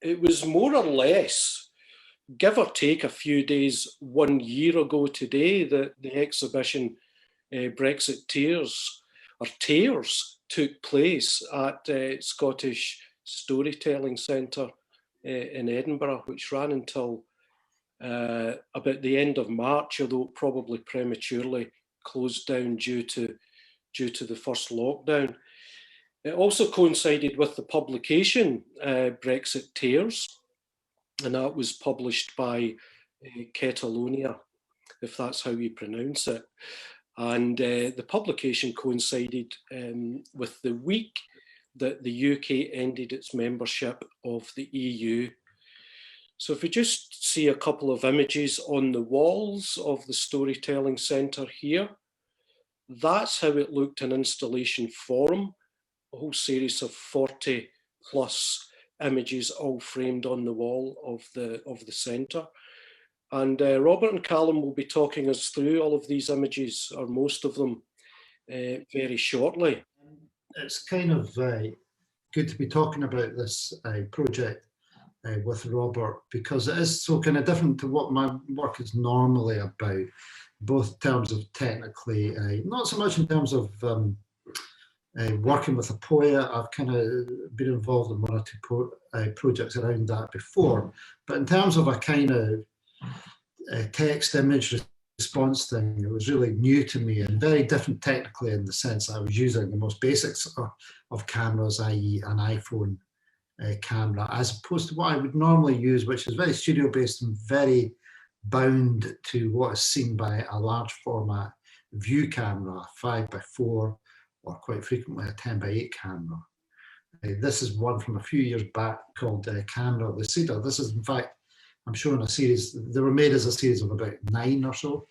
it was more or less, give or take a few days, 1 year ago today, that the exhibition Brexit Tears, or Tears, took place at Scottish Storytelling Centre in Edinburgh, which ran until about the end of March, although probably prematurely closed down due to the first lockdown. It also coincided with the publication Brexit Tears, and that was published by Catalonia, if that's how you pronounce it. And the publication coincided with the week that the UK ended its membership of the EU. So if we just see a couple of images on the walls of the Storytelling Centre here, that's how it looked in installation form, a whole series of 40 plus images all framed on the wall of the centre. And Robert and Calum will be talking us through all of these images, or most of them, very shortly. It's kind of good to be talking about this project with Robert, because it is so kind of different to what my work is normally about, both in terms of technically, not so much in terms of working with a poet. I've kind of been involved in one or two projects around that before, but in terms of a kind of text image response thing, it was really new to me and very different technically, in the sense I was using the most basics of cameras, i.e. an iPhone camera, as opposed to what I would normally use, which is very studio based and very bound to what is seen by a large format view camera, 5x4, or quite frequently a 10x8 camera. This is one from a few years back called Camera of the Cedar. This is, in fact, I'm showing a series, they were made as a series of about 9 or so,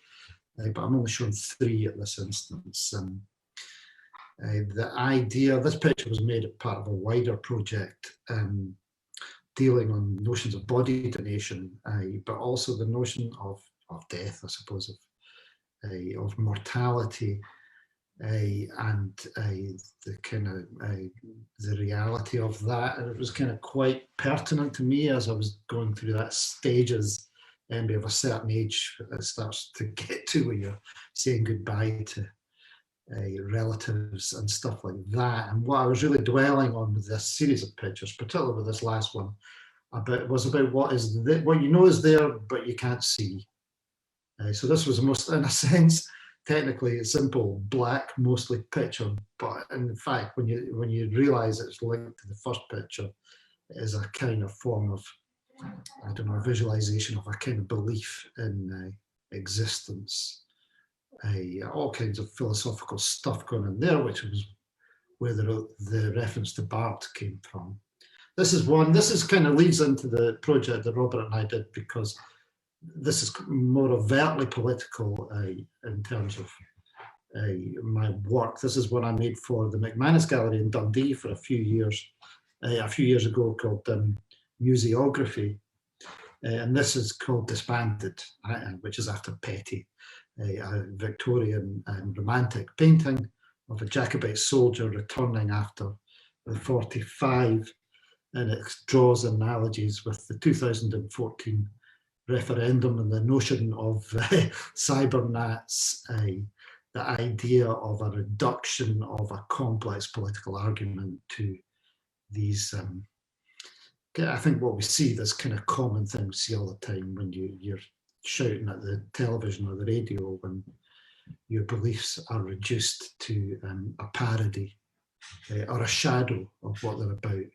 but I'm only showing 3 at this instance. The idea, this picture was made as part of a wider project dealing on notions of body donation, but also the notion of death, I suppose, of mortality, and the kind of the reality of that. And it was kind of quite pertinent to me as I was going through that stage as anybody of a certain age starts to get to, when you're saying goodbye to relatives and stuff like that. And what I was really dwelling on with this series of pictures, particularly with this last one, was about what you know is there but you can't see. So this was the most, in a sense, technically a simple black mostly picture, but in fact when you realize it's linked to the first picture, it is a kind of form of, I don't know, a visualization of a kind of belief in existence. All kinds of philosophical stuff going on there, which was where the reference to Barthes came from. This is kind of leads into the project that Robert and I did, because this is more overtly political in terms of my work. This is what I made for the McManus Gallery in Dundee for a few years ago, called Museography. And this is called Disbanded, which is after Petty, a Victorian and Romantic painting of a Jacobite soldier returning after the 45, and it draws analogies with the 2014 referendum and the notion of cybernats, the idea of a reduction of a complex political argument to these, I think what we see, this kind of common thing we see all the time when you're shouting at the television or the radio, when your beliefs are reduced to a parody or a shadow of what they're about.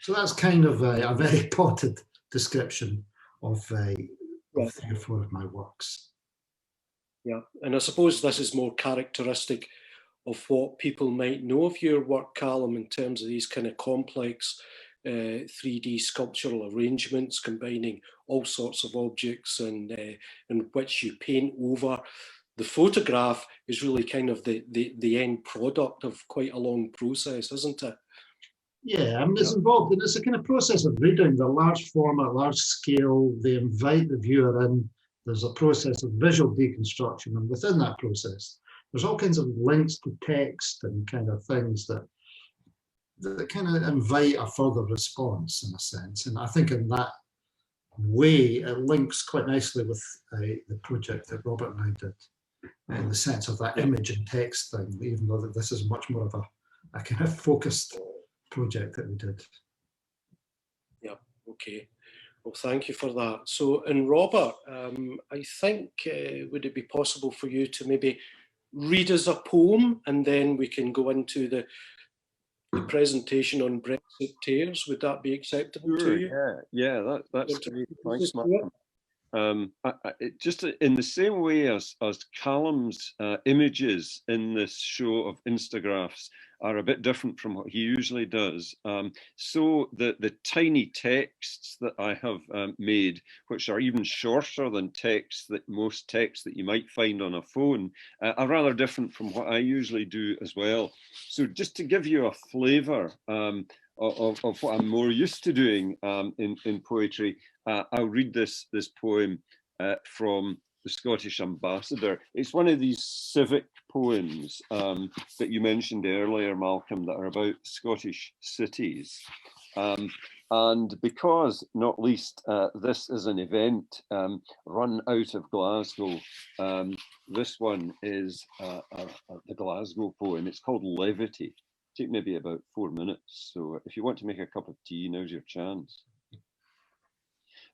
So that's kind of a very potted description of 3 or 4 of my works. Yeah, and I suppose this is more characteristic of what people might know of your work, Calum, in terms of these kind of complex 3D sculptural arrangements combining all sorts of objects and in which you paint over. The photograph is really kind of the end product of quite a long process, isn't it? Yeah, I mean, it's involved, and it's a kind of process of reading the large format, large scale. They invite the viewer in. There's a process of visual deconstruction, and within that process, there's all kinds of links to text and kind of things that that kind of invite a further response in a sense. And I think in that way, it links quite nicely with the project that Robert and I did, in the sense of that image and text thing, even though that this is much more of a kind of focused project that we did. Yeah, okay. Well, thank you for that. So, and Robert, I think, would it be possible for you to maybe read us a poem, and then we can go into the presentation on Brexit Tears? Would that be acceptable to you? Yeah, that's great. Thanks, Malcolm. Just in the same way as Calum's images in this show of instagraphs are a bit different from what he usually does. So the tiny texts that I have made, which are even shorter than most texts that you might find on a phone, are rather different from what I usually do as well. So just to give you a flavour of what I'm more used to doing in poetry, I'll read this poem from the Scottish Ambassador. It's one of these civic poems that you mentioned earlier, Malcolm, that are about Scottish cities. And because, not least, this is an event run out of Glasgow, this one is the Glasgow poem. It's called Levity. Take maybe about 4 minutes. So if you want to make a cup of tea, now's your chance.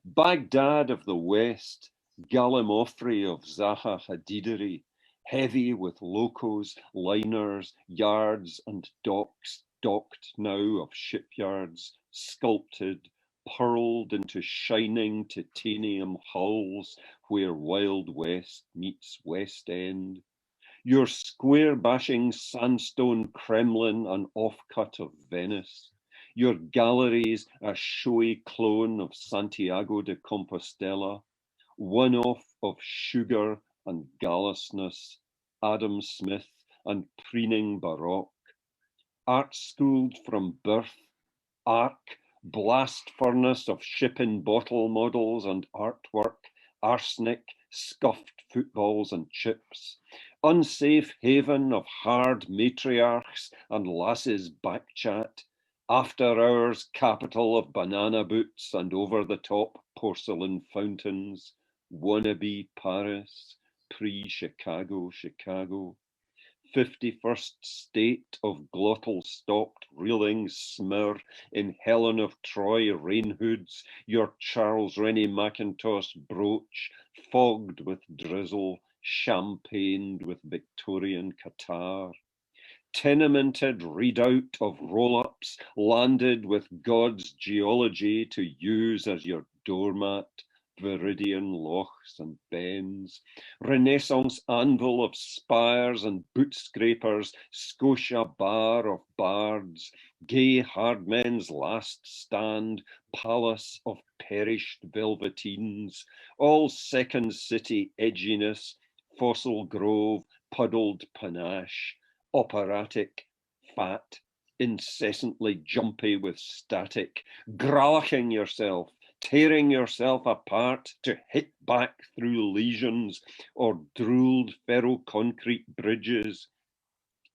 Baghdad of the West, Gallimaufry of Zaha Hadidari, heavy with locos, liners, yards and docks, docked now of shipyards, sculpted, pearled into shining titanium hulls where Wild West meets West End. Your square-bashing sandstone Kremlin an offcut of Venice. Your galleries a showy clone of Santiago de Compostela, one-off of sugar and gallousness, Adam Smith and preening Baroque. Art-schooled from birth, arc, blast furnace of ship-in bottle models and artwork, arsenic, scuffed footballs and chips, unsafe haven of hard matriarchs and lasses backchat, after-hours capital of banana boots and over-the-top porcelain fountains, wannabe Paris, pre-Chicago, Chicago, 51st state of glottal stopped reeling smear in Helen of Troy rain hoods, your Charles Rennie Mackintosh brooch, fogged with drizzle, champagned with Victorian Qatar. Tenemented redoubt of roll-ups, landed with God's geology to use as your doormat, Viridian lochs and bends, Renaissance anvil of spires and boot scrapers, Scotia bar of bards, gay hardmen's last stand, palace of perished velveteens, all second city edginess, fossil grove, puddled panache, operatic, fat, incessantly jumpy with static, gralching yourself, tearing yourself apart to hit back through lesions or drooled ferro-concrete bridges,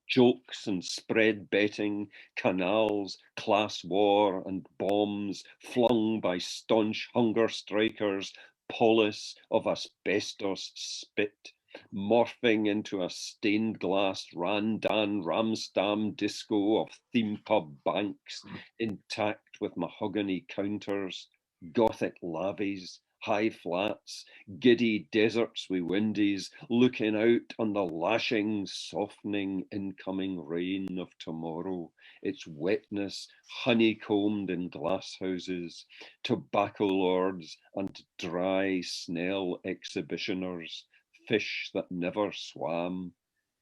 jokes and spread betting, canals, class war and bombs flung by staunch hunger strikers, polis of asbestos spit, morphing into a stained glass Randan Ramstam disco of theme pub banks, intact with mahogany counters, Gothic lavies, high flats, giddy deserts with windies, looking out on the lashing, softening, incoming rain of tomorrow, its wetness honeycombed in glasshouses, tobacco lords and dry Snell exhibitioners, fish that never swam,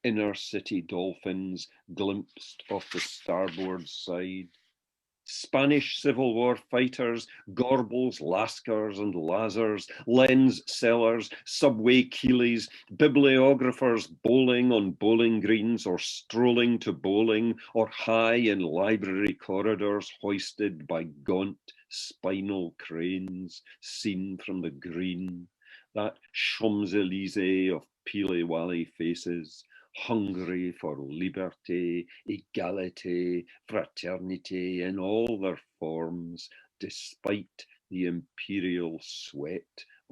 inner city dolphins glimpsed off the starboard side, Spanish Civil War fighters, Gorbals, Lascars and Lazars, lens sellers, subway Keeleys, bibliographers bowling on bowling greens or strolling to bowling or high in library corridors hoisted by gaunt spinal cranes seen from the green, that Champs-Élysées of peely-wally faces, hungry for liberty, equality, fraternity in all their forms, despite the imperial sweat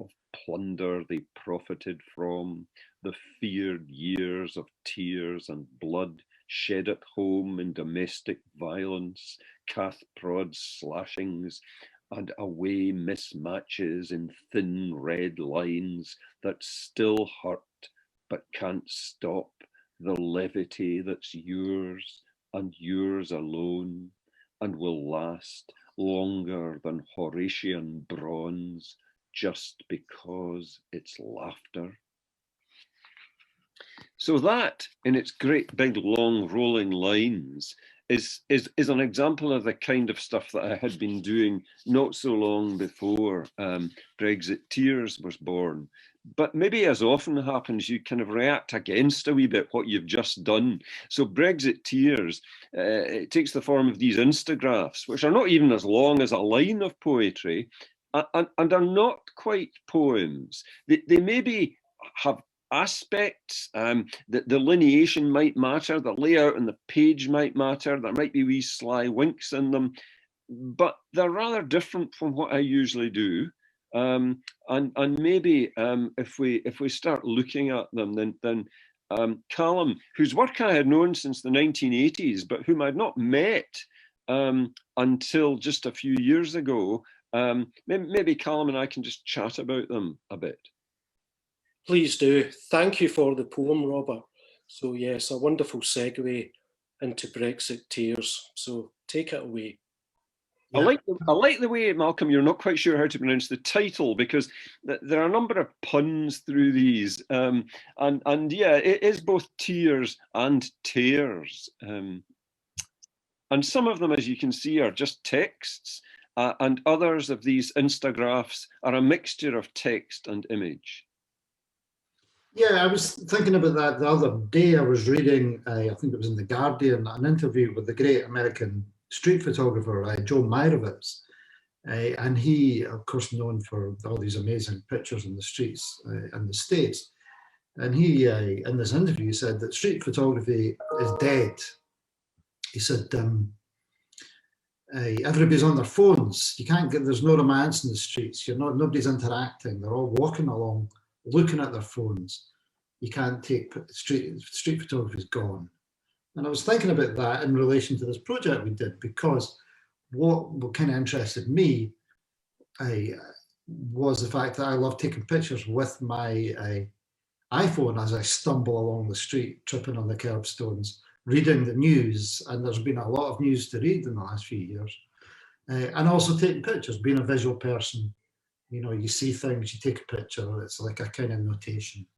of plunder they profited from, the feared years of tears and blood shed at home in domestic violence, cath-prods, slashings, and away mismatches in thin red lines that still hurt but can't stop the levity that's yours and yours alone, and will last longer than Horatian bronze just because it's laughter. So that, in its great big long rolling lines, is an example of the kind of stuff that I had been doing not so long before Brexit Tears was born. But maybe, as often happens, you kind of react against a wee bit what you've just done. So Brexit Tears, it takes the form of these instagraphs, which are not even as long as a line of poetry, and are not quite poems. They maybe have aspects, the delineation might matter, the layout on the page might matter, there might be wee sly winks in them, but they're rather different from what I usually do. And maybe if we start looking at them, then Calum, whose work I had known since the 1980s, but whom I'd not met until just a few years ago, maybe Calum and I can just chat about them a bit. Please do. Thank you for the poem, Robert. So yes, a wonderful segue into Brexit Tears. So take it away. Yeah. I like the way, Malcolm, you're not quite sure how to pronounce the title, because there are a number of puns through these. And yeah, it is both tears and tears. And some of them, as you can see, are just texts. And others of these instagraphs are a mixture of text and image. Yeah, I was thinking about that the other day. I was reading, I think it was in The Guardian, an interview with the great American street photographer, Joe Meyerowitz. And he, of course, known for all these amazing pictures in the streets in the States. And he, in this interview, said that street photography is dead. He said, everybody's on their phones. You can't get, there's no romance in the streets. Nobody's interacting. They're all walking along, looking at their phones. You can't take street photography is gone. And I was thinking about that in relation to this project we did, because what kind of interested me was the fact that I love taking pictures with my iPhone as I stumble along the street, tripping on the curbstones, reading the news. And there's been a lot of news to read in the last few years. And also taking pictures, being a visual person. You know, you see things, you take a picture, it's like a kind of notation.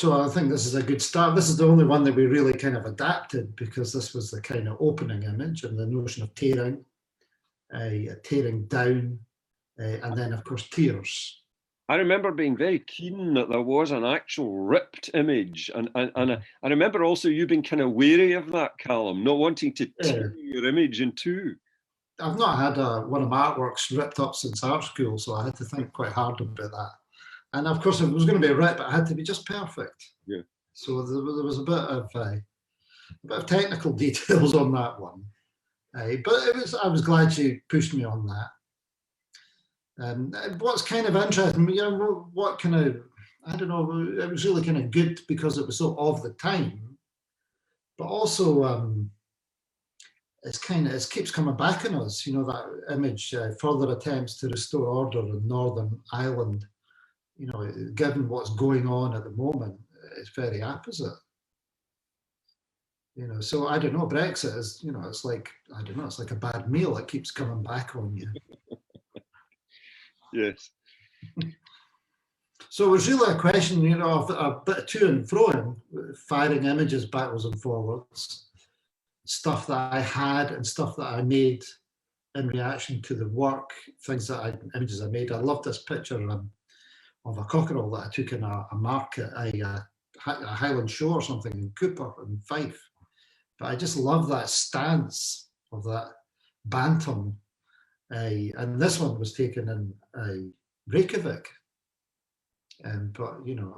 So I think this is a good start. This is the only one that we really kind of adapted, because this was the kind of opening image, and the notion of tearing down, and then of course tears. I remember being very keen that there was an actual ripped image, and I remember also you being kind of wary of that, Calum, not wanting to tear your image in two. I've not had one of my artworks ripped up since art school, so I had to think quite hard about that. And of course, if it was going to be ripped, it had to be just perfect. Yeah. So there was a bit of technical details on that one, but I was glad you pushed me on that. What's kind of interesting, you know, what kind of, I don't know, it was really kind of good because it was so of the time, but also it keeps coming back on us, you know, that image, further attempts to restore order in Northern Ireland, you know, given what's going on at the moment, it's very apposite. You know, so I don't know, Brexit is, you know, it's like, I don't know, it's like a bad meal, it keeps coming back on you. Yes. So it was really a question, you know, of a bit of to and fro, firing images backwards and forwards, stuff that I had and stuff that I made in reaction to the work, images I made. I love this picture of a cockerel that I took in a market, a Highland show or something in Cooper in Fife. But I just love that stance of that bantam. And this one was taken in Reykjavik. But, you know,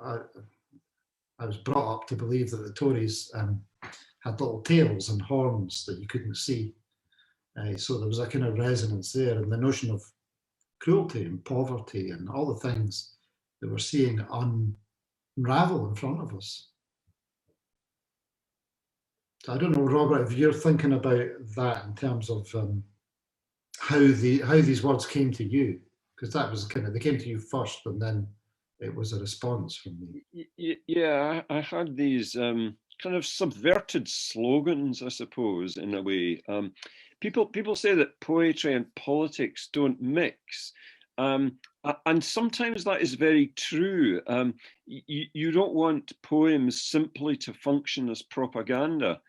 I was brought up to believe that the Tories had little tails and horns that you couldn't see. So there was a kind of resonance there, and the notion of cruelty and poverty and all the things that we're seeing unravel in front of us. I don't know, Robert, if you're thinking about that in terms of how these words came to you, because that was kind of, they came to you first, and then it was a response from me. Yeah, I had these kind of subverted slogans, I suppose, in a way. People say that poetry and politics don't mix. And sometimes that is very true. You don't want poems simply to function as propaganda.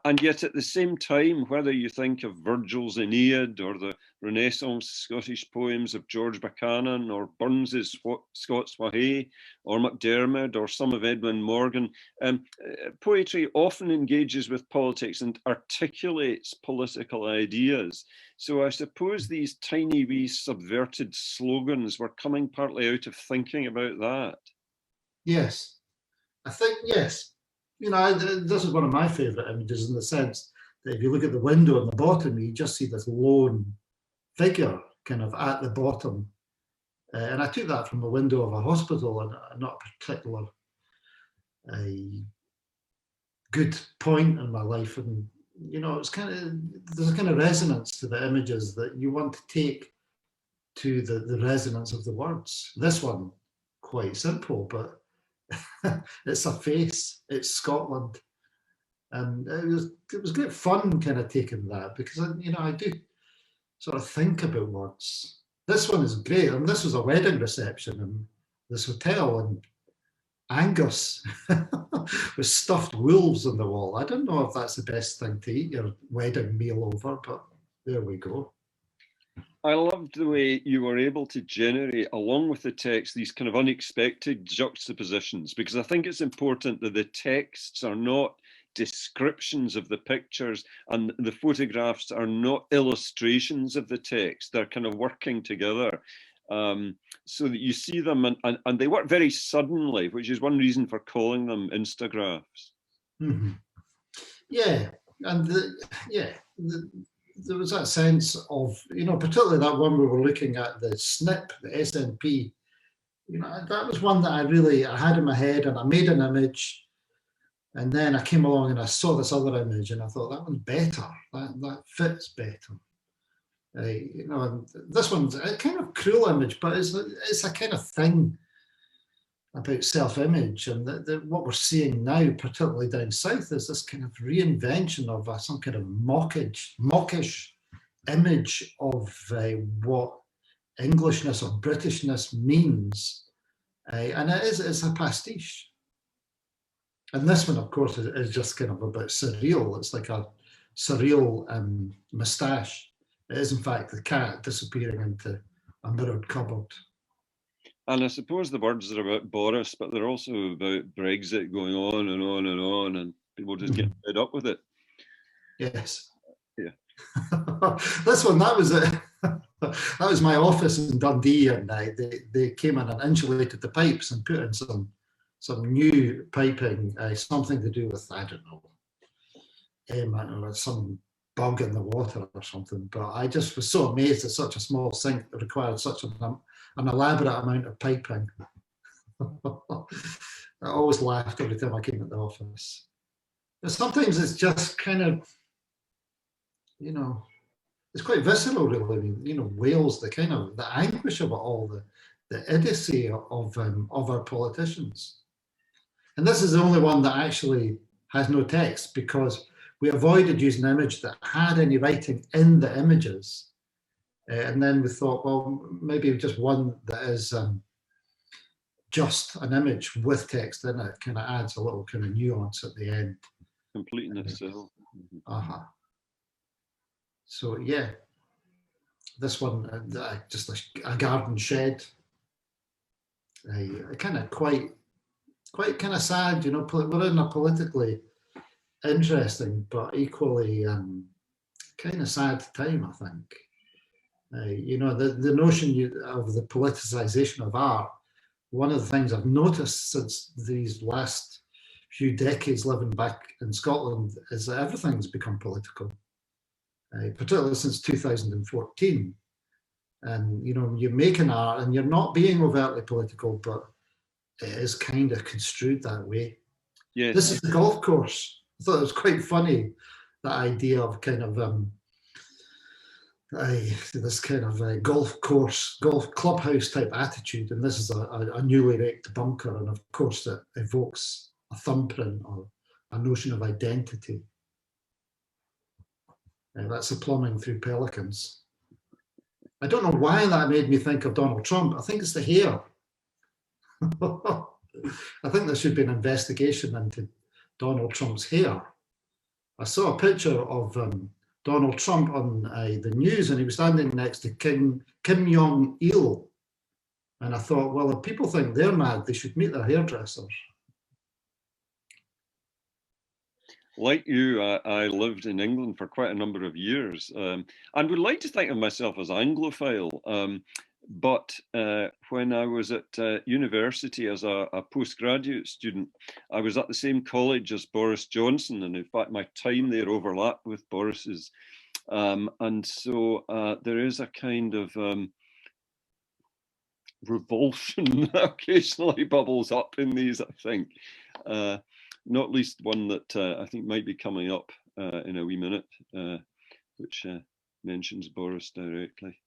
And yet at the same time, whether you think of Virgil's Aeneid or the Renaissance Scottish poems of George Buchanan or Burns's Scots Wha Hae or MacDiarmid or some of Edwin Morgan, poetry often engages with politics and articulates political ideas. So I suppose these tiny wee subverted slogans were coming partly out of thinking about that. Yes, I think, yes. You know, this is one of my favourite images in the sense that if you look at the window on the bottom, you just see this lone figure kind of at the bottom. And I took that from a window of a hospital, and not a particular good point in my life. And, you know, it's kind of, there's a kind of resonance to the images that you want to take to the resonance of the words. This one, quite simple, but it's a face, it's Scotland. And it was great fun kind of taking that, because, you know, I do sort of think about words. This one is great. And this was a wedding reception in this hotel in Angus with stuffed wolves on the wall. I don't know if that's the best thing to eat your wedding meal over, but there we go. I loved the way you were able to generate, along with the text, these kind of unexpected juxtapositions, because I think it's important that the texts are not descriptions of the pictures and the photographs are not illustrations of the text. They're kind of working together. So that you see them and they work very suddenly, which is one reason for calling them instagraphs. Mm-hmm. Yeah, and there was that sense of, you know, particularly that one we were looking at, the SNP, the SNP, you know, that was one that I had in my head, and I made an image, and then I came along and I saw this other image and I thought that one's better, that fits better. You know, and this one's a kind of cruel image, but it's a kind of thing about self-image, and what we're seeing now, particularly down south, is this kind of reinvention of some kind of mockish image of what Englishness or Britishness means, and it's a pastiche. And this one, of course, is just kind of about surreal. It's like a surreal moustache. It is, in fact, the cat disappearing into a mirrored cupboard. And I suppose the words are about Boris, but they're also about Brexit going on and on and on, and people just get fed up with it. Yes. Yeah. This one, that was it. That was my office in Dundee, and they came in and insulated the pipes and put in some new piping, something to do with, I don't know, some bug in the water or something. But I just was so amazed at such a small sink that required such an elaborate amount of piping. I always laughed every time I came at the office. But sometimes it's just kind of, you know, it's quite visceral, really. I mean, you know, Wales, the anguish of it all, the idiocy of our politicians. And this is the only one that actually has no text, because we avoided using an image that had any writing in the images. And then we thought, well, maybe just one that is just an image with text in it kind of adds a little kind of nuance at the end. Completeness. So yeah, this one, just a garden shed. Kind of quite kind of sad, you know. We're in a politically interesting but equally kind of sad time, I think. You know, the notion of the politicization of art, one of the things I've noticed since these last few decades living back in Scotland is that everything's become political, particularly since 2014. And, you know, you're making art and you're not being overtly political, but it is kind of construed that way. Yes. This is the golf course. I thought it was quite funny, that idea of kind of this kind of golf course, golf clubhouse type attitude. And this is a newly wrecked bunker. And of course, it evokes a thumbprint or a notion of identity. That's the plumbing through pelicans. I don't know why that made me think of Donald Trump. I think it's the hair. I think there should be an investigation into Donald Trump's hair. I saw a picture of Donald Trump on the news, and he was standing next to Kim Jong-il. And I thought, well, if people think they're mad, they should meet their hairdressers. Like you, I lived in England for quite a number of years, and would like to think of myself as Anglophile. But when I was at university as a postgraduate student, I was at the same college as Boris Johnson, and in fact, my time there overlapped with Boris's. And so there is a kind of revulsion that occasionally bubbles up in these, I think. Not least one that I think might be coming up in a wee minute, which mentions Boris directly.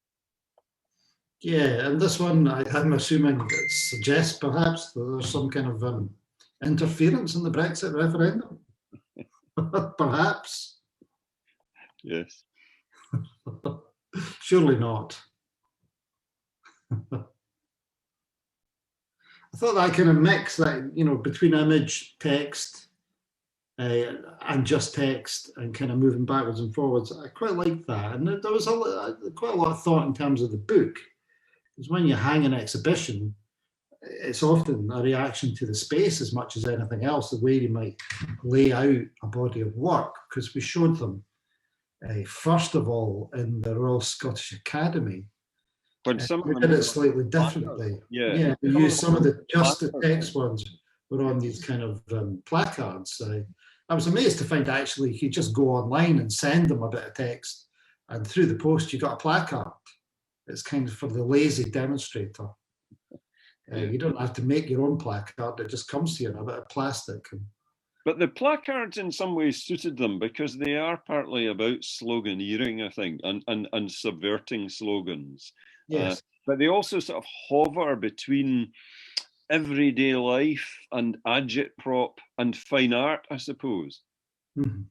Yeah, and this one, I'm assuming it suggests perhaps that there's some kind of interference in the Brexit referendum. Perhaps. Yes. Surely not. I thought that kind of mix, that, you know, between image, text, and just text, and kind of moving backwards and forwards, I quite liked that. And there was quite a lot of thought in terms of the book. Because when you hang an exhibition, it's often a reaction to the space as much as anything else, the way you might lay out a body of work, because we showed them, first of all, in the Royal Scottish Academy. But some we did it slightly differently. Yeah, we used some of the just the text ones were on these kind of placards. I was amazed to find actually you could just go online and send them a bit of text, and through the post you got a placard. It's kind of for the lazy demonstrator. You don't have to make your own placard, it just comes to you in a bit of plastic. But the placards in some ways suited them because they are partly about sloganeering, I think, and subverting slogans. Yes. But they also sort of hover between everyday life and agitprop and fine art, I suppose. Mm-hmm.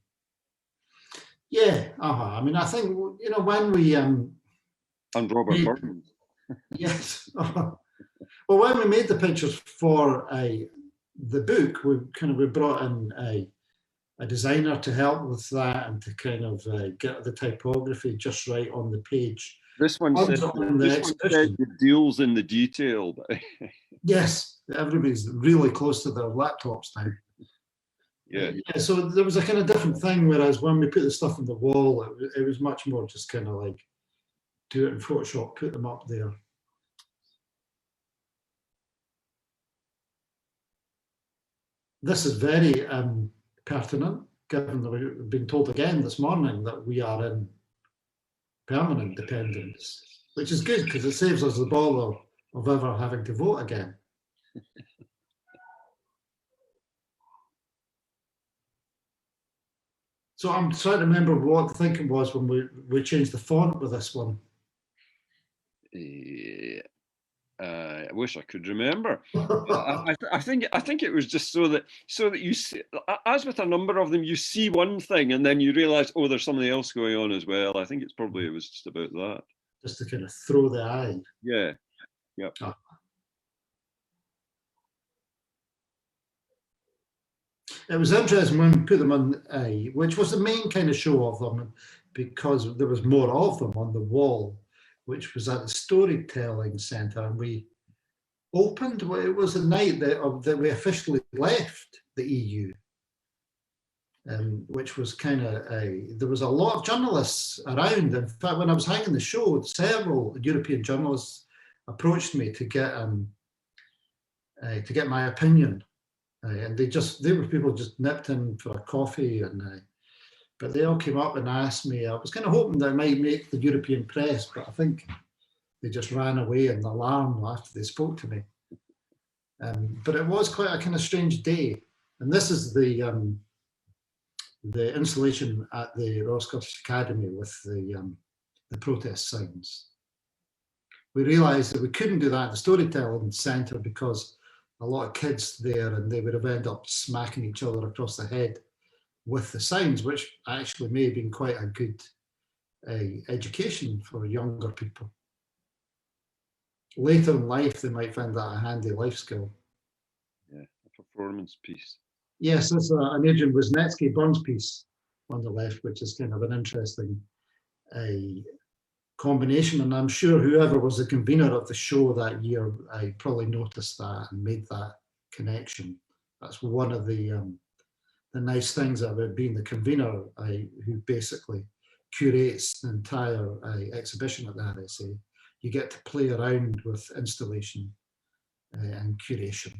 Yeah, I mean, I think, you know, when we... and Robert Crawford. Yes. Well, when we made the pictures for the book, we brought in a designer to help with that and to kind of get the typography just right on the page. This one said the deals in the detail. Yes, everybody's really close to their laptops now. Yeah. So there was a kind of different thing, whereas when we put the stuff on the wall, it was much more just kind of like do it in Photoshop, put them up there. This is very pertinent, given that we've been told again this morning that we are in permanent dependence, which is good because it saves us the bother of ever having to vote again. So I'm trying to remember what the thinking was when we changed the font with this one. I wish I could remember. I think it was just so that you see, as with a number of them, you see one thing and then you realise, oh, there's something else going on as well. I think it was just about that. Just to kind of throw the eye. Yeah. Yep. Oh. It was interesting when we put them on, which was the main kind of show of them, because there was more of them on the wall, which was at the Storytelling Centre, and we opened, it was the night that we officially left the EU, which was kind of, there was a lot of journalists around. In fact, when I was hanging the show, several European journalists approached me to get my opinion And they were people just nipped in for a coffee, but they all came up and asked me. I was kind of hoping that I might make the European press, but I think they just ran away in alarm after they spoke to me. But it was quite a kind of strange day. And this is the installation at the Royal Scottish Academy with the protest signs. We realised that we couldn't do that at the Storytelling Centre because a lot of kids there, and they would have ended up smacking each other across the head with the signs, which actually may have been quite a good education for younger people. Later in life, they might find that a handy life skill. Yeah, a performance piece. Yes, that's an Adrian Wisniewski Burns piece on the left, which is kind of an interesting combination. And I'm sure whoever was the convener of the show that year, I probably noticed that and made that connection. That's one of the nice things about being the convener, who basically curates the entire exhibition at the RSA. You get to play around with installation and curation.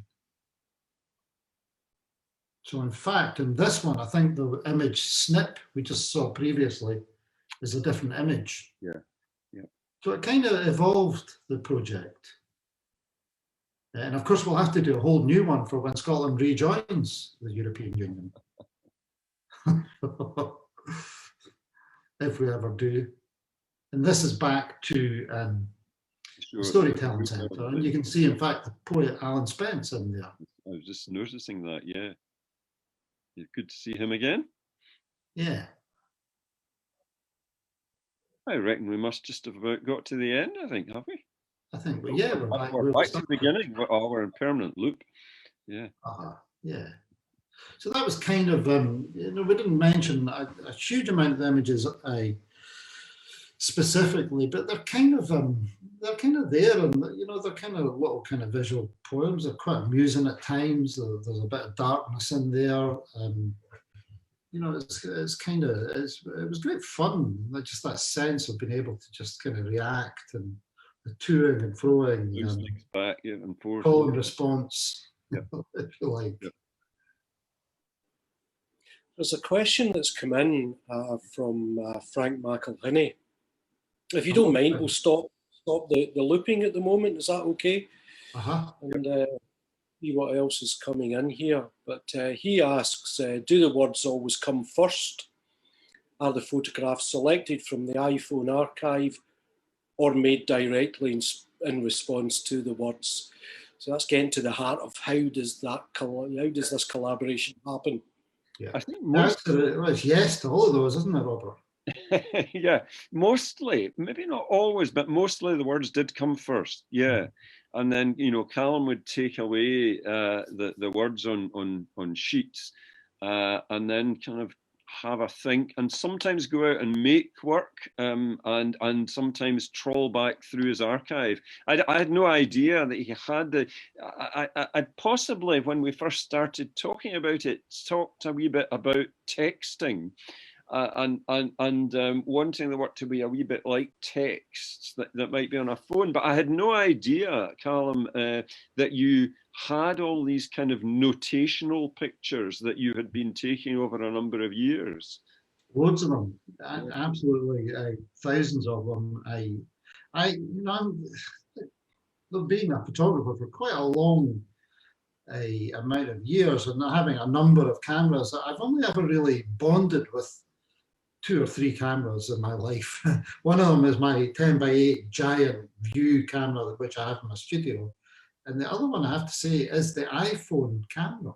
So in fact, in this one, I think the image snip we just saw previously is a different image. Yeah, yeah. So it kind of evolved the project. And of course, we'll have to do a whole new one for when Scotland rejoins the European Union. If we ever do. And this is back to the Storytelling Centre. And you can see, in fact, the poet Alan Spence in there. I was just noticing that, yeah. It's good to see him again. Yeah. I reckon we must just have about got to the end, I think, have we? I think, but yeah, we're back to the beginning. We're in permanent loop. Yeah. Yeah. So that was kind of, we didn't mention a huge amount of images specifically, but they're kind of there, and they're kind of little kind of visual poems. They're quite amusing at times. There's a bit of darkness in there. It was great fun. Like just that sense of being able to just kind of react and the toing and froing, back, yeah, and forth, call and response, yep. If you like. Yep. There's a question that's come in from Frank McElhinney. If you don't mind, we'll stop the looping at the moment. Is that okay? And see what else is coming in here. But he asks, do the words always come first? Are the photographs selected from the iPhone archive or made directly in response to the words? So that's getting to the heart of how does this collaboration happen? Yeah, I think it's yes to all of those, isn't it, Robert? Yeah, mostly, maybe not always, but mostly the words did come first. Yeah, and then Calum would take away the words on sheets, and then kind of have a think, and sometimes go out and make work, and sometimes trawl back through his archive. I had no idea that he had I possibly, when we first started talking about it, talked a wee bit about texting. And wanting the work to be a wee bit like texts that might be on a phone. But I had no idea, Calum, that you had all these kind of notational pictures that you had been taking over a number of years. Loads of them, absolutely, thousands of them. I've been a photographer for quite a long amount of years, and having a number of cameras, I've only ever really bonded with 2 or 3 cameras in my life. One of them is my 10x8 giant view camera, which I have in my studio. And the other one, I have to say, is the iPhone camera.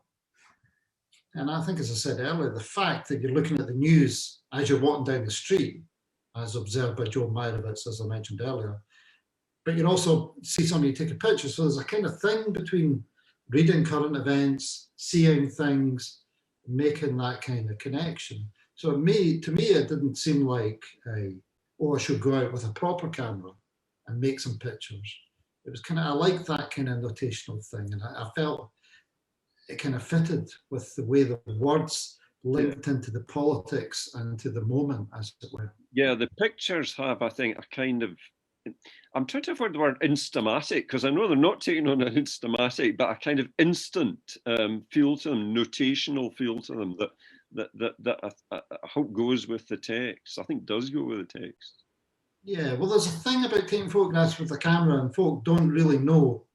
And I think, as I said earlier, the fact that you're looking at the news as you're walking down the street, as observed by Joe Meyerowitz, as I mentioned earlier, but you also see somebody take a picture. So there's a kind of thing between reading current events, seeing things, making that kind of connection. So to me, it didn't seem like, I should go out with a proper camera and make some pictures. It was kind of, I like that kind of notational thing. And I felt it kind of fitted with the way the words linked into the politics and to the moment, as it were. Yeah, the pictures have, I think, a kind of I'm trying to avoid the word instamatic, because I know they're not taking on an instamatic, but a kind of instant feel to them, notational feel to them that I hope goes with the text. I think does go with the text. Yeah, well, there's a thing about taking photographs with the camera, and folk don't really know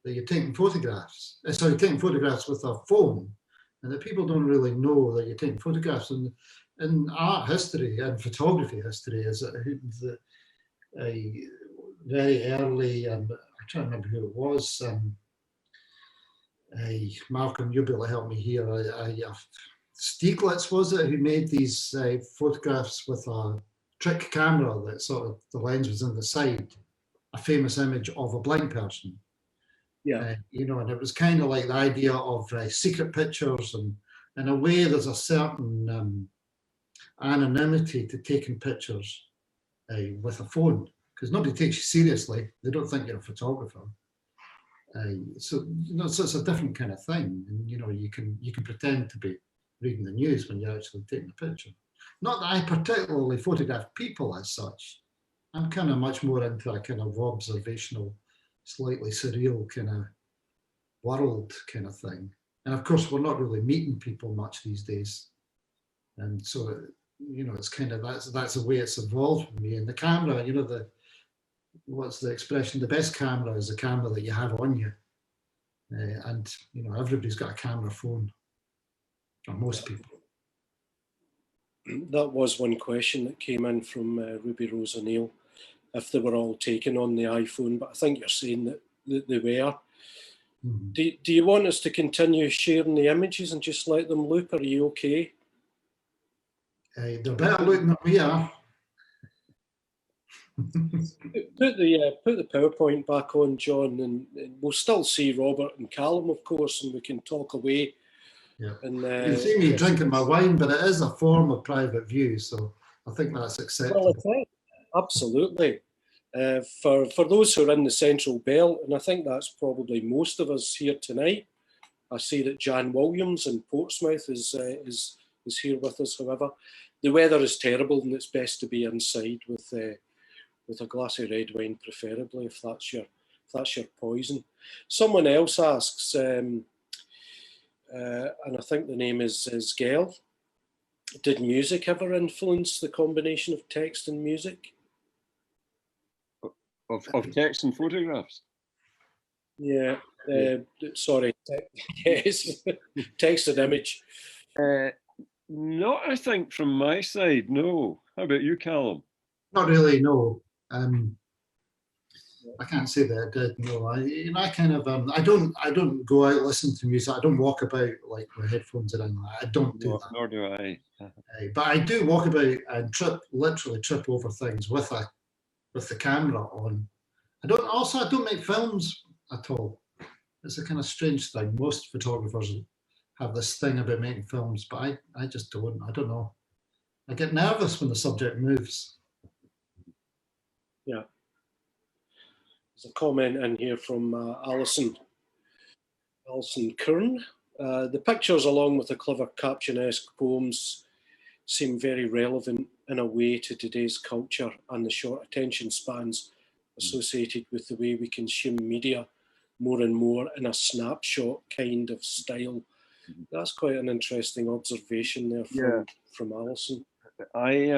that you're taking photographs. Sorry, taking photographs with a phone, and that people don't really know that you're taking photographs. And in art history and photography history, is that very early, and I can't remember who it was. Malcolm, you'll be able to help me here. Stieglitz, was it, who made these photographs with a trick camera that sort of the lens was in the side, a famous image of a blind person. Yeah. You know, and it was kind of like the idea of secret pictures, and in a way there's a certain anonymity to taking pictures with a phone, because nobody takes you seriously. They don't think you're a photographer. So you know, so it's a different kind of thing, and you know, you can pretend to be reading the news when you're actually taking a picture. Not that I particularly photograph people as such. I'm kind of much more into a kind of observational, slightly surreal kind of world kind of thing. And of course, we're not really meeting people much these days, and so you know, it's kind of that's the way it's evolved for me. And the camera, you know, what's the expression? The best camera is the camera that you have on you, and you know, everybody's got a camera phone, or most people. That was one question that came in from Ruby Rose O'Neill, if they were all taken on the iPhone, but I think you're saying that they were. Mm-hmm. Do you want us to continue sharing the images and just let them loop? Are you okay? They're better looking than we are. Put the PowerPoint back on, John, and we'll still see Robert and Calum, of course, and we can talk away. Yeah. And, you can see me drinking my wine, but it is a form of private view, so I think that's acceptable. Well, absolutely. For those who are in the Central Belt, and I think that's probably most of us here tonight, I see that Jan Williams in Portsmouth is here with us. However, the weather is terrible, and it's best to be inside with a glass of red wine, preferably, if that's your poison. Someone else asks, and I think the name is Gail. Did music ever influence the combination of text and music? Of text and photographs? Yeah, sorry, yes, text and image. Not, I think, from my side, no. How about you, Calum? Not really, no. I can't say that I did. No, I kind of I don't go out listening to music. I don't walk about like with headphones or anything. I don't do that. Nor do I. But I do walk about and literally trip over things with the camera on. I don't make films at all. It's a kind of strange thing. Most photographers have this thing about making films, but I just don't. I don't know. I get nervous when the subject moves. Yeah. There's a comment in here from Alison Kern. The pictures, along with the clever caption-esque poems, seem very relevant in a way to today's culture and the short attention spans associated with the way we consume media more and more in a snapshot kind of style. That's quite an interesting observation there from Alison. I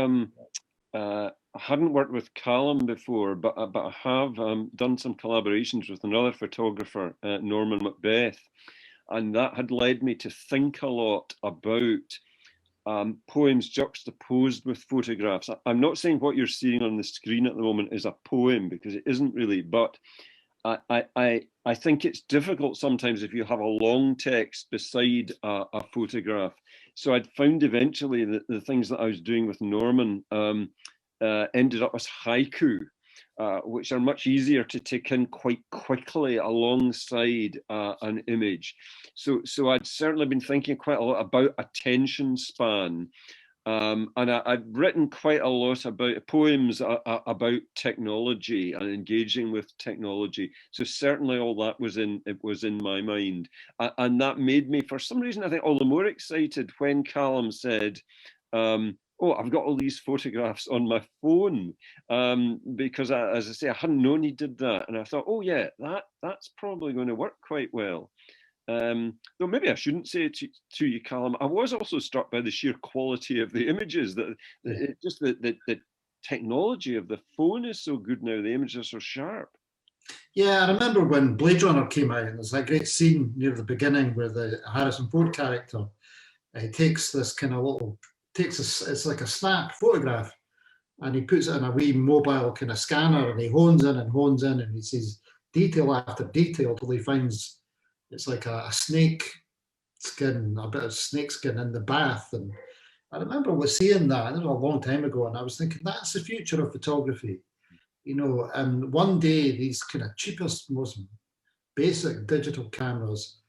hadn't worked with Calum before, but I have done some collaborations with another photographer, Norman Macbeth, and that had led me to think a lot about poems juxtaposed with photographs. I'm not saying what you're seeing on the screen at the moment is a poem, because it isn't really, but I think it's difficult sometimes if you have a long text beside a photograph. So I'd found eventually that the things that I was doing with Norman ended up as haiku, which are much easier to take in quite quickly alongside an image. So I'd certainly been thinking quite a lot about attention span. And I've written quite a lot about poems about technology and engaging with technology. So certainly all that was in my mind, and that made me, for some reason, I think, all the more excited when Calum said, oh, I've got all these photographs on my phone, because as I say, I hadn't known he did that, and I thought, oh yeah, that's probably going to work quite well. Though maybe I shouldn't say it to you, Calum. I was also struck by the sheer quality of the images. Just the technology of the phone is so good now. The images are so sharp. Yeah, I remember when Blade Runner came out, and there's that great scene near the beginning where the Harrison Ford character takes this kind of little, it's like a snap photograph, and he puts it in a wee mobile kind of scanner, and he hones in, and he sees detail after detail till he finds it's like a snake skin, a bit of snake skin in the bath. And I remember seeing that, it was a long time ago, and I was thinking that's the future of photography. You know, and one day these kind of cheapest, most basic digital cameras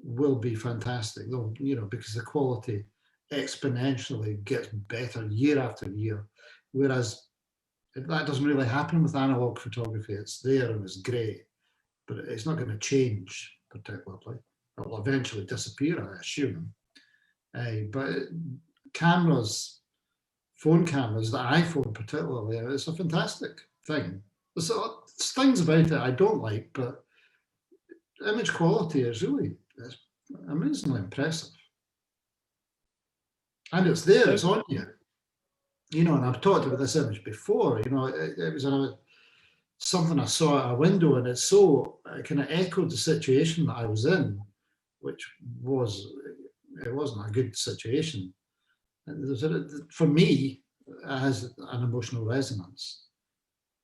will be fantastic. They'll, you know, because the quality exponentially gets better year after year. Whereas that doesn't really happen with analog photography. It's there and it's great, but it's not going to change particularly. It'll eventually disappear, I assume. But cameras, phone cameras, the iPhone particularly, it's a fantastic thing. There's things about it I don't like, but image quality is really amazingly impressive. And it's there, it's on you. You know, and I've talked about this image before, you know, it was something I saw at a window, and it kind of echoed the situation that I was in, which it wasn't a good situation. And for me, it has an emotional resonance.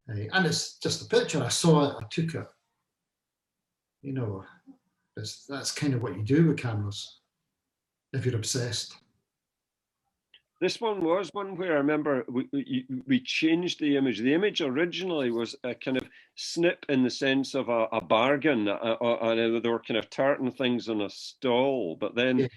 And it's just a picture. I saw it, I took it. You know, that's kind of what you do with cameras if you're obsessed. This one was one where I remember we changed the image. The image originally was a kind of snip in the sense of a bargain, and they were kind of tartan things on a stall. But then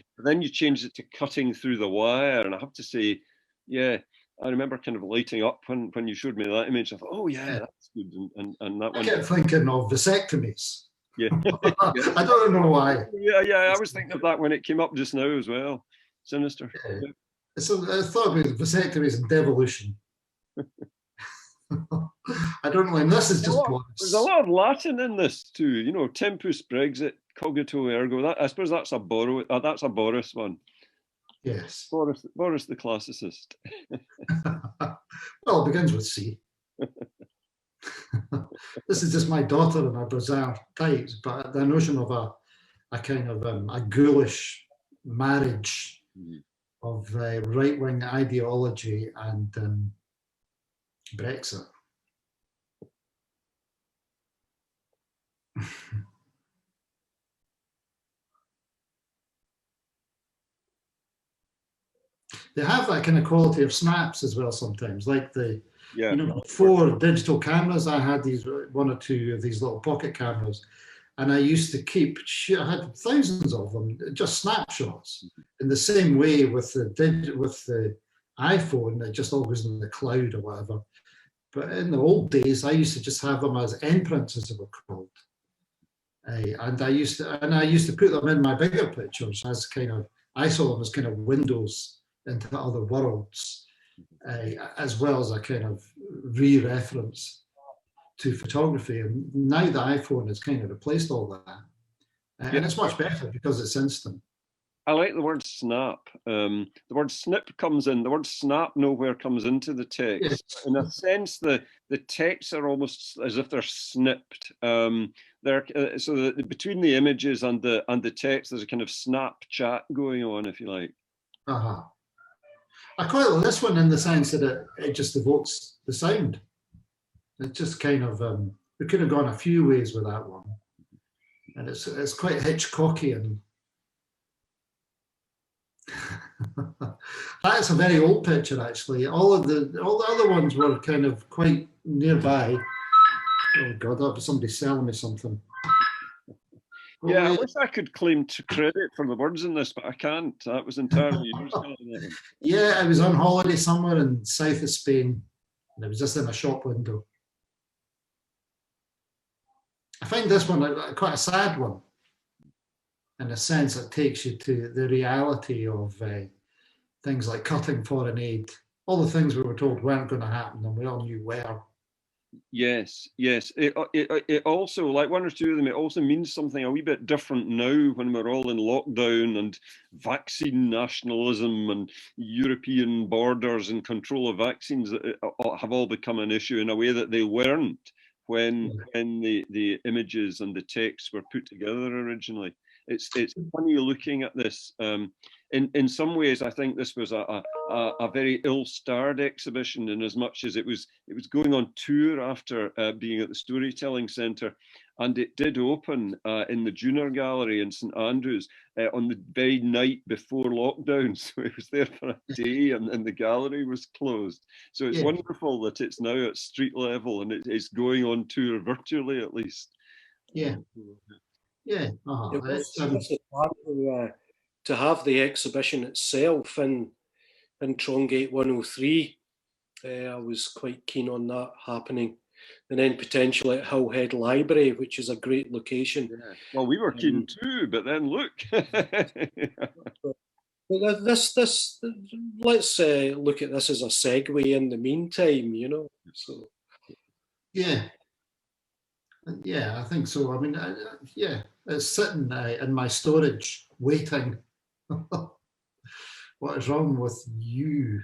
you changed it to cutting through the wire, and I have to say, yeah, I remember kind of lighting up when you showed me that image. I thought, oh yeah, that's good. And that one. I kept thinking of vasectomies. Yeah. I don't know why. Yeah, I was thinking of that when it came up just now as well. Sinister. Yeah. So I thought about vasectomies and devolution. I don't know, and this is just there's a lot of Latin in this too. You know, tempus Brexit, cogito ergo. I suppose that's a Boris one. Yes. Boris the classicist. Well, it begins with C. This is just my daughter in her bizarre tights, but the notion of a kind of a ghoulish marriage of right-wing ideology and Brexit. They have that kind of quality of snaps as well sometimes, like you know, before digital cameras, I had one or two of these little pocket cameras, and I used to I had thousands of them, just snapshots. In the same way with the iPhone, it just all goes in the cloud or whatever. But in the old days, I used to just have them as imprints, as they were called. And I used to put them in my bigger pictures as I saw them as kind of windows into other worlds, as well as a kind of re-reference to photography. And now the iPhone has kind of replaced all that. And it's much better because it's instant. I like the word snap. The word snip comes in. The word snap nowhere comes into the text. Yes. In a sense, the texts are almost as if they're snipped. So between the images and the text, there's a kind of snap chat going on, if you like. Uh-huh. I quite like this one in the sense that it just evokes the sound. It just kind of we could have gone a few ways with that one, and it's quite Hitchcockian. That's a very old picture, actually. All the other ones were kind of quite nearby. Oh God, that was somebody selling me something. Yeah, I wish I could claim credit for the words in this, but I can't. That was entirely yours. Yeah, I was on holiday somewhere in south of Spain, and it was just in a shop window. I find this one quite a sad one, in a sense it takes you to the reality of things like cutting foreign aid all the things we were told weren't going to happen, and we all knew were. Yes, yes. It also, like one or two of them, it also means something a wee bit different now when we're all in lockdown and vaccine nationalism and European borders and control of vaccines have all become an issue in a way that they weren't when the images and the texts were put together originally. It's funny looking at this. In some ways, I think this was a very ill-starred exhibition, in as much as it was going on tour after being at the Storytelling Centre, and it did open in the Junior Gallery in St Andrews on the very night before lockdown. So it was there for a day, and the gallery was closed. So it's wonderful that it's now at street level and it's going on tour virtually, at least. Yeah. Yeah. It was to have the exhibition itself in Trongate 103. I was quite keen on that happening. And then potentially at Hill Head Library, which is a great location. Yeah. Well, we were keen too, but then look. But let's look at this as a segue in the meantime, you know. So. Yeah. Yeah, I think so. I mean, yeah, it's sitting in my storage waiting. What is wrong with you?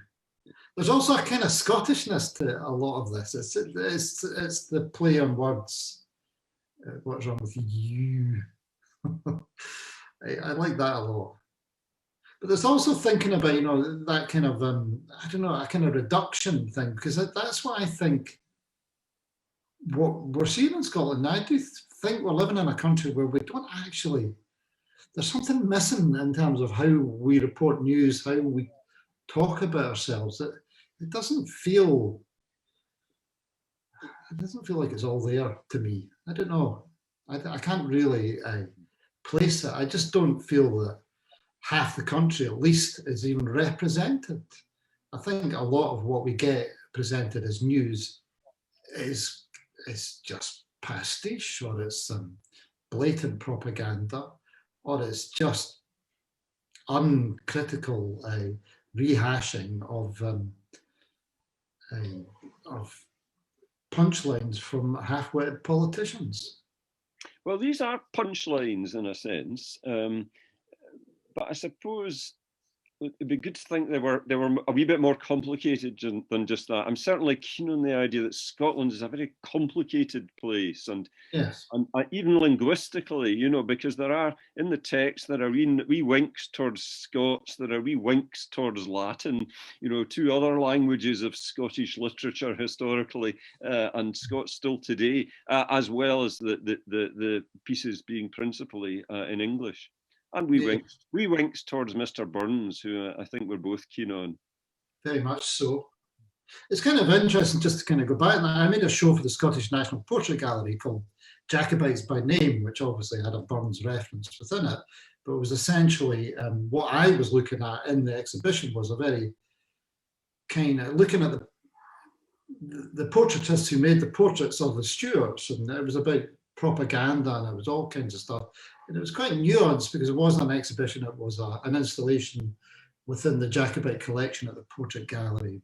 There's also a kind of Scottishness to a lot of this. It's the play on words. What's wrong with you? I like that a lot. But there's also thinking about, you know, that kind of, I don't know, a kind of reduction thing, because that's what I think what we're seeing in Scotland. I do think we're living in a country where we don't actually, there's something missing in terms of how we report news, how we talk about ourselves. It doesn't feel like it's all there to me. I don't know. I can't really place it. I just don't feel that half the country at least is even represented. I think a lot of what we get presented as news is just pastiche, or it's blatant propaganda, or it's just uncritical rehashing of punchlines from half-witted politicians. Well, these are punchlines in a sense, but I suppose it'd be good to think they were a wee bit more complicated than just that. I'm certainly keen on the idea that Scotland is a very complicated place, and yes, and even linguistically, you know, because there are in the text there are wee winks towards Scots, there are wee winks towards Latin, you know, two other languages of Scottish literature historically, and Scots still today, as well as the pieces being principally in English. And we winks towards Mr. Burns, who I think we're both keen on. Very much so. It's kind of interesting just to kind of go back. I made a show for the Scottish National Portrait Gallery called Jacobites by Name, which obviously had a Burns reference within it, but it was essentially what I was looking at in the exhibition was a very kind of looking at the portraitists who made the portraits of the Stuarts, and it was about propaganda and it was all kinds of stuff. And it was quite nuanced because it wasn't an exhibition, it was an installation within the Jacobite collection at the Portrait Gallery.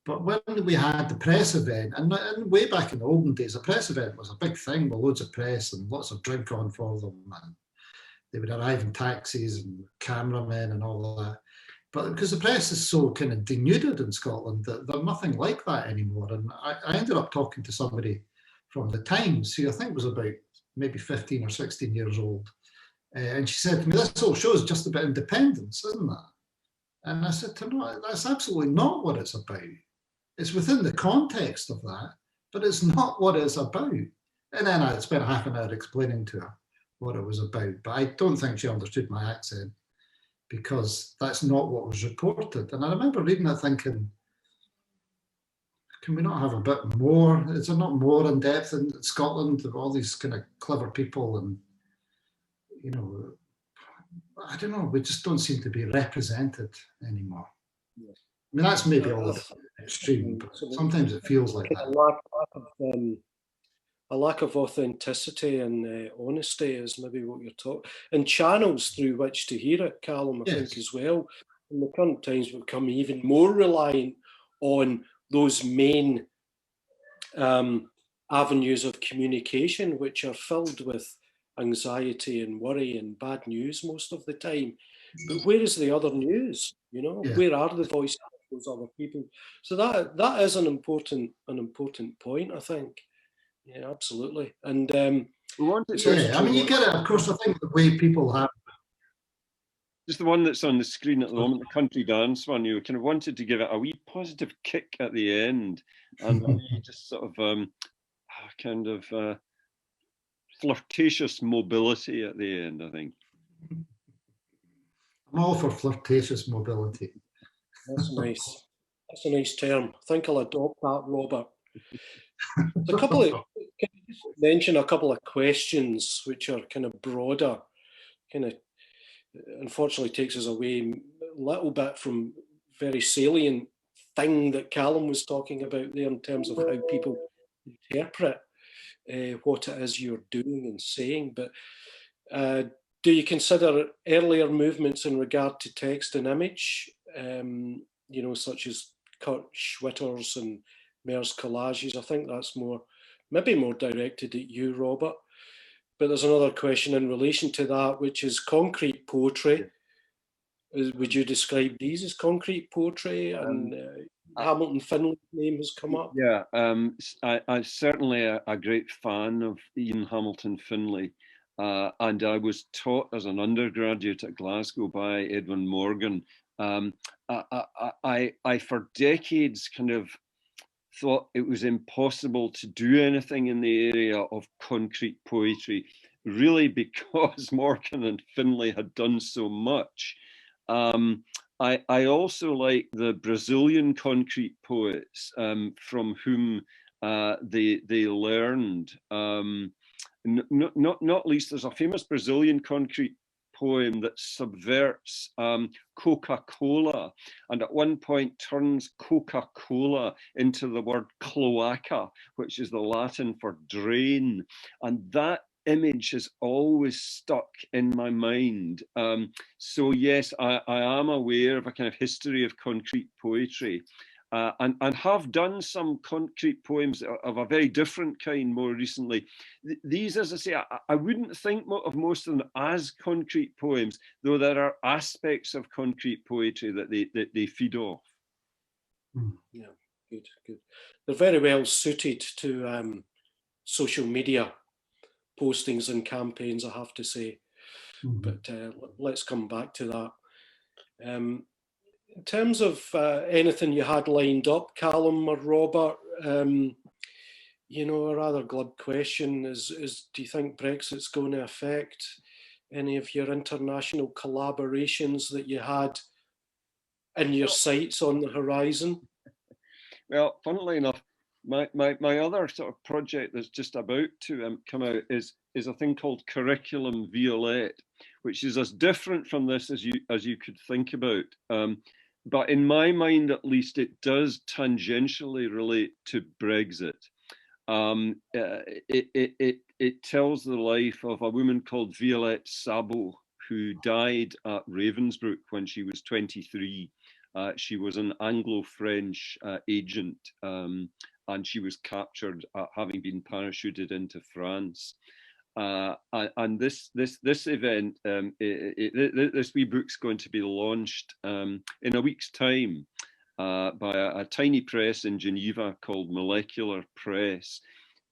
But when we had the press event, and way back in the olden days, a press event was a big thing with loads of press and lots of drink on for them. And they would arrive in taxis and cameramen and all of that. But because the press is so kind of denuded in Scotland, that there's nothing like that anymore. And I ended up talking to somebody from the Times, who I think was about maybe 15 or 16 years old. And she said to me, this whole show is just about independence, isn't it? And I said to her, no, that's absolutely not what it's about. It's within the context of that, but it's not what it's about. And then I spent half an hour explaining to her what it was about, but I don't think she understood my accent because that's not what was reported. And I remember reading it thinking, can we not have a bit more? Is there not more in depth in Scotland of all these kind of clever people? And, you know, I don't know, we just don't seem to be represented anymore. Yeah. I mean, that's maybe all extreme, but sometimes it feels like that. A lack of authenticity and honesty is maybe what you're talking, and channels through which to hear it, Calum, I think as well. In the current times, we've become even more reliant on those main avenues of communication, which are filled with anxiety and worry and bad news most of the time. But where is the other news? You know, Yeah. where are the voices of those other people? So that is an important point, I think. Yeah, absolutely. And We wanted yeah, I mean, you get it. Of course, I think the way people have. just the one that's on the screen at the moment, the country dance one, you kind of wanted to give it a wee positive kick at the end, and a wee just sort of kind of flirtatious mobility at the end, I think. I'm all for flirtatious mobility. that's nice. That's a nice term. I think I'll adopt that, Robert. A couple of, can you just mention a couple of questions which are kind of broader, kind of unfortunately takes us away a little bit from very salient thing that Calum was talking about there in terms of how people interpret what it is you're doing and saying. But do you consider earlier movements in regard to text and image, you know, such as Kurt Schwitter's and Mare's collages? I think that's maybe more directed at you, Robert. But there's another question in relation to that, which is concrete poetry. Would you describe these as concrete poetry? And Hamilton Finley's name has come up. Yeah, I'm certainly a great fan of Ian Hamilton Finlay. And I was taught as an undergraduate at Glasgow by Edwin Morgan. I for decades kind of thought it was impossible to do anything in the area of concrete poetry, really because Morgan and Finlay had done so much. I also like the Brazilian concrete poets from whom they learned. Not least, there's a famous Brazilian concrete poem that subverts Coca-Cola, and at one point turns Coca-Cola into the word cloaca, which is the Latin for drain. And that image has always stuck in my mind. So yes, I am aware of a kind of history of concrete poetry. And have done some concrete poems of a very different kind more recently. These, as I say, I wouldn't think of most of them as concrete poems, though there are aspects of concrete poetry that they feed off. Yeah, good. They're very well suited to social media postings and campaigns, I have to say. But let's come back to that. In terms of anything you had lined up, Calum or Robert, you know, a rather glib question is do you think Brexit's going to affect any of your international collaborations that you had in your sights on the horizon? Well, funnily enough, my other sort of project that's just about to come out is a thing called Curriculum Violette, which is as different from this as you could think about. But in my mind, at least, it does tangentially relate to Brexit. It tells the life of a woman called Violette Sabo, who died at Ravensbrück when she was 23. She was an Anglo-French agent, and she was captured having been parachuted into France. And this event, this wee book's going to be launched in a week's time by a tiny press in Geneva called Molecular Press.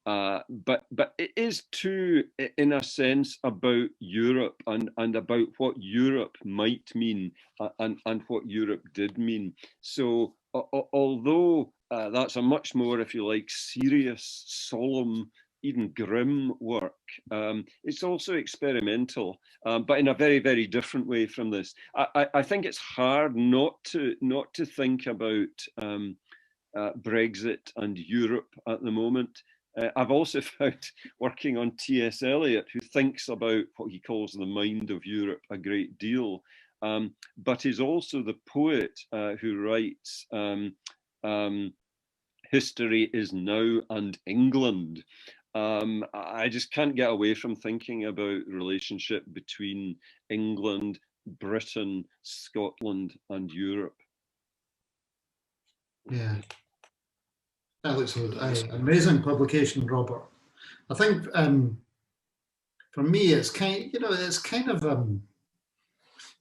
But it is too, in a sense, about Europe and about what Europe might mean and what Europe did mean. So although that's a much more, if you like, serious, solemn, even grim work, it's also experimental, but in a very, very different way from this. I think it's hard not to think about Brexit and Europe at the moment. I've also found, working on T.S. Eliot, who thinks about what he calls the mind of Europe a great deal, but is also the poet who writes History is Now and England. I just can't get away from thinking about the relationship between England, Britain, Scotland, and Europe. Yeah. That looks an amazing publication, Robert. I think for me, it's kind of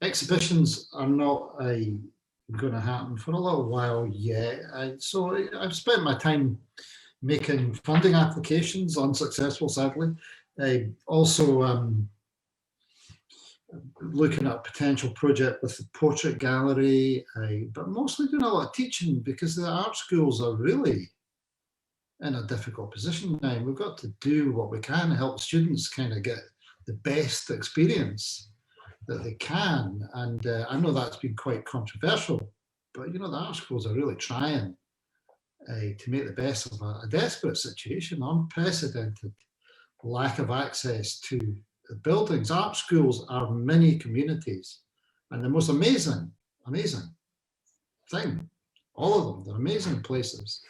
exhibitions are not going to happen for a little while yet. So I've spent my time making funding applications, unsuccessful, sadly. Also looking at a potential project with the portrait gallery, but mostly doing a lot of teaching because the art schools are really in a difficult position now. We've got to do what we can to help students kind of get the best experience that they can. And I know that's been quite controversial, but the art schools are really trying to make the best of a desperate situation, unprecedented lack of access to the buildings. Art schools are mini communities, and the most amazing thing, all of them, they're amazing places.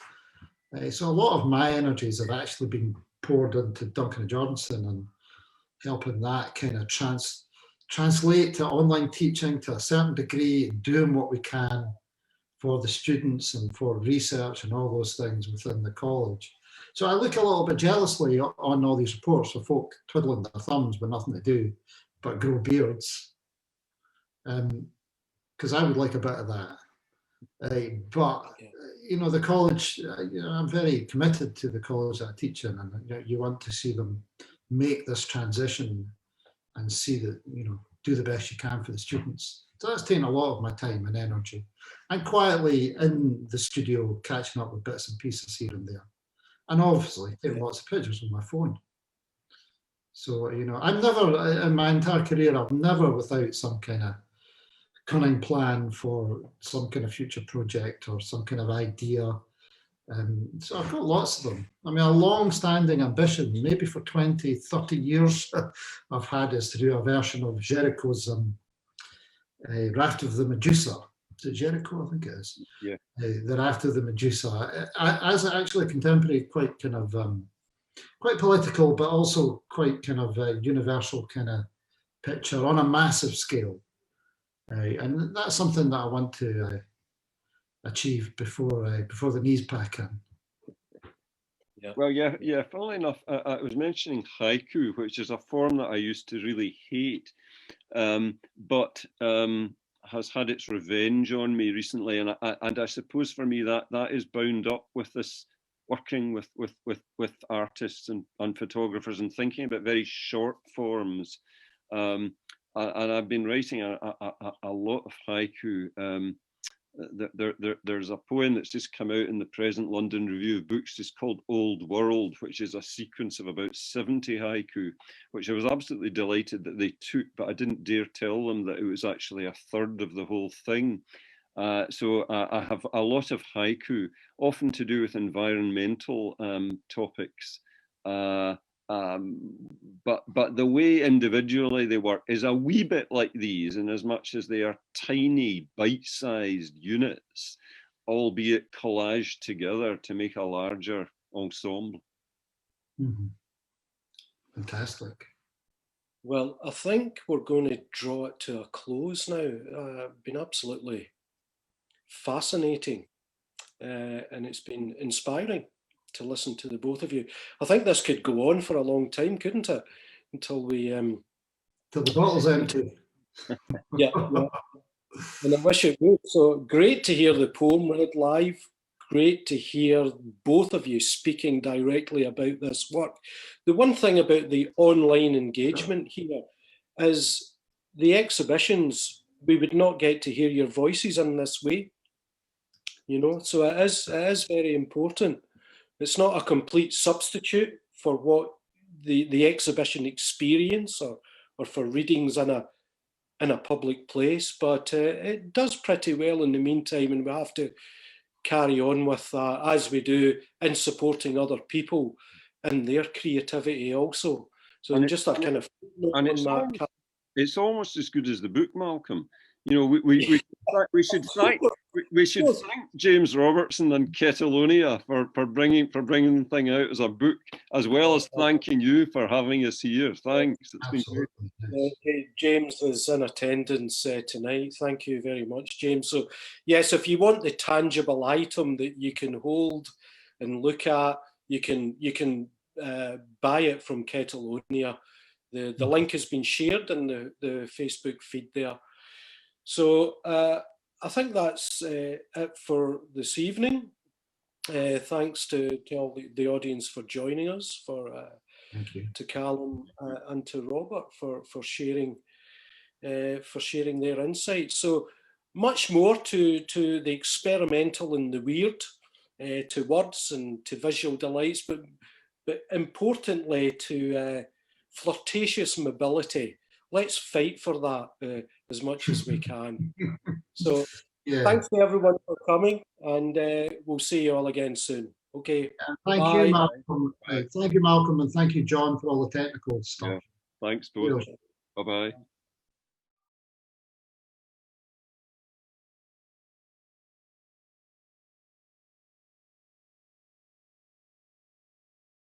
So a lot of my energies have actually been poured into Duncan Jordanson and helping that kind of translate to online teaching to a certain degree, doing what we can for the students and for research and all those things within the college. So I look a little bit jealously on all these reports of folk twiddling their thumbs with nothing to do but grow beards, because I would like a bit of that. But the college, I'm very committed to the college that I teach in, and you want to see them make this transition and see that, do the best you can for the students. So that's taken a lot of my time and energy, and quietly in the studio catching up with bits and pieces here and there, and obviously taking lots of pictures with my phone. So I'm never, in my entire career, I'm never without some kind of cunning plan for some kind of future project or some kind of idea. So I've got lots of them. I mean, a long-standing ambition, maybe for 20, 30 years, I've had is to do a version of Jericho's Raft of the Medusa. Is it Jericho? I think it is. Yeah. The Raft of the Medusa, as actually a contemporary, quite kind of quite political, but also quite kind of universal kind of picture on a massive scale. And that's something that I want to achieve before the knees pack in. Yeah. Well, yeah. Funnily enough, I was mentioning haiku, which is a form that I used to really hate, but has had its revenge on me recently, and I suppose for me that is bound up with this working with artists and photographers and thinking about very short forms. And I've been writing a lot of haiku. There's a poem that's just come out in the present London Review of Books. It's called Old World, which is a sequence of about 70 haiku, which I was absolutely delighted that they took, but I didn't dare tell them that it was actually a third of the whole thing. So I have a lot of haiku, often to do with environmental topics. But the way individually they work is a wee bit like these, in as much as they are tiny, bite-sized units, albeit collaged together to make a larger ensemble. Mm-hmm. Fantastic. Well, I think we're going to draw it to a close now. Been absolutely fascinating, and it's been inspiring to listen to the both of you. I think this could go on for a long time, couldn't it? Until we till the bottle's empty. yeah. And I wish it would. So great to hear the poem read live. Great to hear both of you speaking directly about this work. The one thing about the online engagement here is the exhibitions, we would not get to hear your voices in this way. So it is very important. It's not a complete substitute for what the exhibition experience or for readings in a public place, but it does pretty well in the meantime, and we have to carry on with that as we do in supporting other people in their creativity also. So and just a kind of it's almost as good as the book, Malcolm. We we should thank James Robertson and Catalonia for bringing the thing out as a book, as well as thanking you for having us here. Thanks. It's been great. James is in attendance tonight. Thank you very much, James. So yes, if you want the tangible item that you can hold and look at, you can buy it from Catalonia. The link has been shared in the Facebook feed there. So I think that's it for this evening. Thanks to all the audience for joining us, to Calum and to Robert for sharing their insights. So much more to the experimental and the weird, to words and to visual delights, but importantly to flirtatious mobility. Let's fight for that as much as we can. So thanks to everyone for coming, and we'll see you all again soon. Okay. Thank you, Malcolm. Thank you, Malcolm, and thank you, John, for all the technical stuff. Yeah. Thanks, both. Bye-bye.